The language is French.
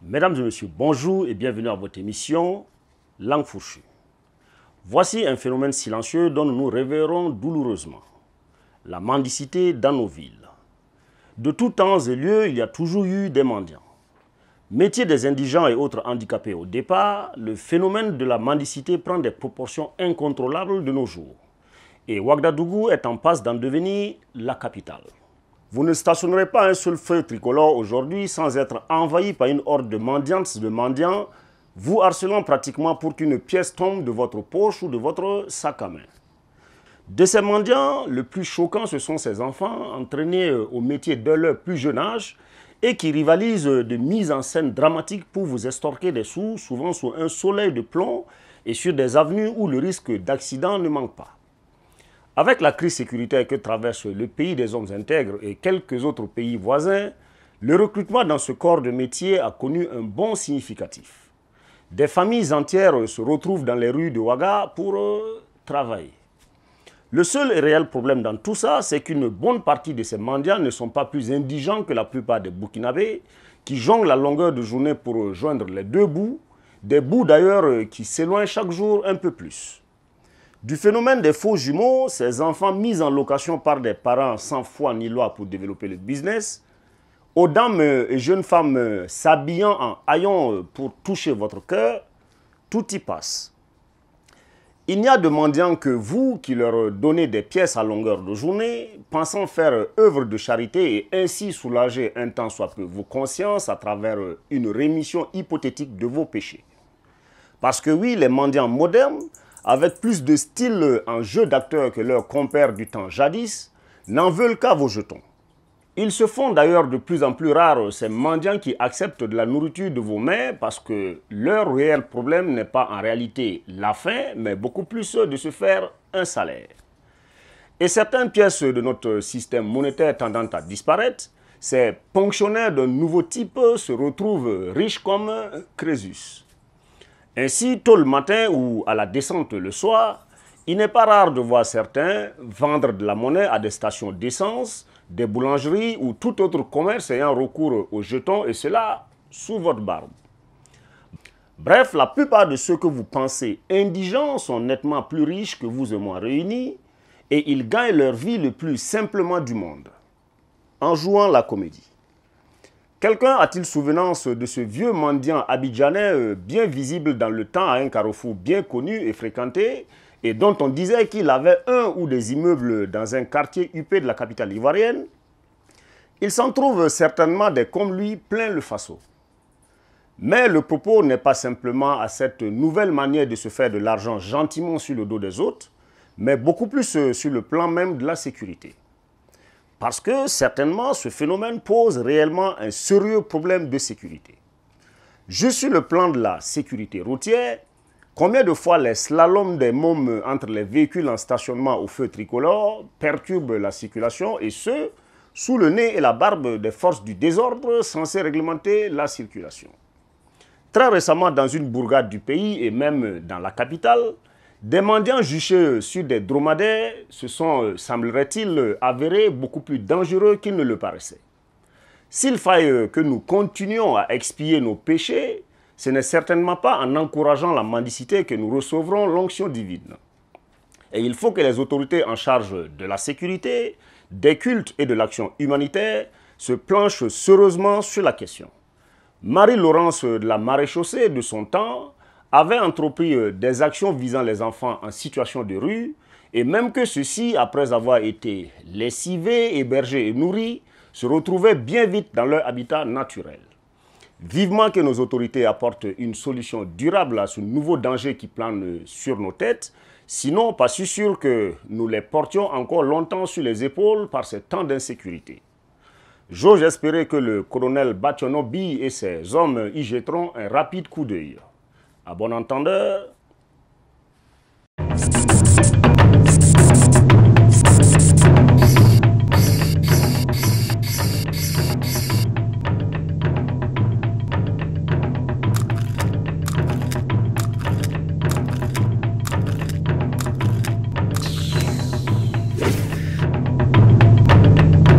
Mesdames et messieurs, bonjour et bienvenue à votre émission Langue fourchue. Voici un phénomène silencieux dont nous nous réveillerons douloureusement. La mendicité dans nos villes. De tout temps et lieu, il y a toujours eu des mendiants. Métier des indigents et autres handicapés au départ, le phénomène de la mendicité prend des proportions incontrôlables de nos jours. Et Ouagadougou est en passe d'en devenir la capitale. Vous ne stationnerez pas un seul feu tricolore aujourd'hui sans être envahi par une horde de mendiantes, de mendiants, vous harcelant pratiquement pour qu'une pièce tombe de votre poche ou de votre sac à main. De ces mendiants, le plus choquant, ce sont ces enfants entraînés au métier dès leur plus jeune âge et qui rivalisent de mise en scène dramatique pour vous estorquer des sous, souvent sous un soleil de plomb et sur des avenues où le risque d'accident ne manque pas. Avec la crise sécuritaire que traverse le pays des hommes intègres et quelques autres pays voisins, le recrutement dans ce corps de métier a connu un bond significatif. Des familles entières se retrouvent dans les rues de Ouaga pour travailler. Le seul et réel problème dans tout ça, c'est qu'une bonne partie de ces mendiants ne sont pas plus indigents que la plupart des Burkinabés qui jonglent la longueur de journée pour joindre les deux bouts, des bouts d'ailleurs qui s'éloignent chaque jour un peu plus. Du phénomène des faux jumeaux, ces enfants mis en location par des parents sans foi ni loi pour développer le business, aux dames et jeunes femmes s'habillant en haillons pour toucher votre cœur, tout y passe. Il n'y a de mendiants que vous qui leur donnez des pièces à longueur de journée, pensant faire œuvre de charité et ainsi soulager un tant soit peu vos consciences à travers une rémission hypothétique de vos péchés. Parce que oui, les mendiants modernes, avec plus de style en jeu d'acteur que leurs compères du temps jadis, n'en veulent qu'à vos jetons. Ils se font d'ailleurs de plus en plus rares, ces mendiants qui acceptent de la nourriture de vos mains parce que leur réel problème n'est pas en réalité la faim, mais beaucoup plus de se faire un salaire. Et certaines pièces de notre système monétaire tendant à disparaître, ces ponctionnaires d'un nouveau type se retrouvent riches comme Crésus. Ainsi, tôt le matin ou à la descente le soir, il n'est pas rare de voir certains vendre de la monnaie à des stations d'essence, des boulangeries ou tout autre commerce ayant recours aux jetons, et cela sous votre barbe. Bref, la plupart de ceux que vous pensez indigents sont nettement plus riches que vous et moi réunis, et ils gagnent leur vie le plus simplement du monde, en jouant la comédie. Quelqu'un a-t-il souvenance de ce vieux mendiant abidjanais bien visible dans le temps à un carrefour bien connu et fréquenté et dont on disait qu'il avait un ou des immeubles dans un quartier huppé de la capitale ivoirienne? Il s'en trouve certainement des comme lui plein le faso. Mais le propos n'est pas simplement à cette nouvelle manière de se faire de l'argent gentiment sur le dos des autres, mais beaucoup plus sur le plan même de la sécurité. Parce que, certainement, ce phénomène pose réellement un sérieux problème de sécurité. Juste sur le plan de la sécurité routière, combien de fois les slaloms des mômes entre les véhicules en stationnement au feu tricolore perturbent la circulation, et ce, sous le nez et la barbe des forces du désordre censées réglementer la circulation. Très récemment, dans une bourgade du pays et même dans la capitale, des mendiants juchés sur des dromadaires se sont, semblerait-il, avérés beaucoup plus dangereux qu'ils ne le paraissaient. S'il faille que nous continuions à expier nos péchés, ce n'est certainement pas en encourageant la mendicité que nous recevrons l'onction divine. Et il faut que les autorités en charge de la sécurité, des cultes et de l'action humanitaire se planchent sérieusement sur la question. Marie-Laurence de la Maréchaussée de son temps avait entrepris des actions visant les enfants en situation de rue, et même que ceux-ci, après avoir été lessivés, hébergés et nourris, se retrouvaient bien vite dans leur habitat naturel. Vivement que nos autorités apportent une solution durable à ce nouveau danger qui plane sur nos têtes, sinon pas si sûr que nous les portions encore longtemps sur les épaules par ces temps d'insécurité. J'ose espérer que le colonel Bationobi et ses hommes y jetteront un rapide coup d'œil. À bon entendeur,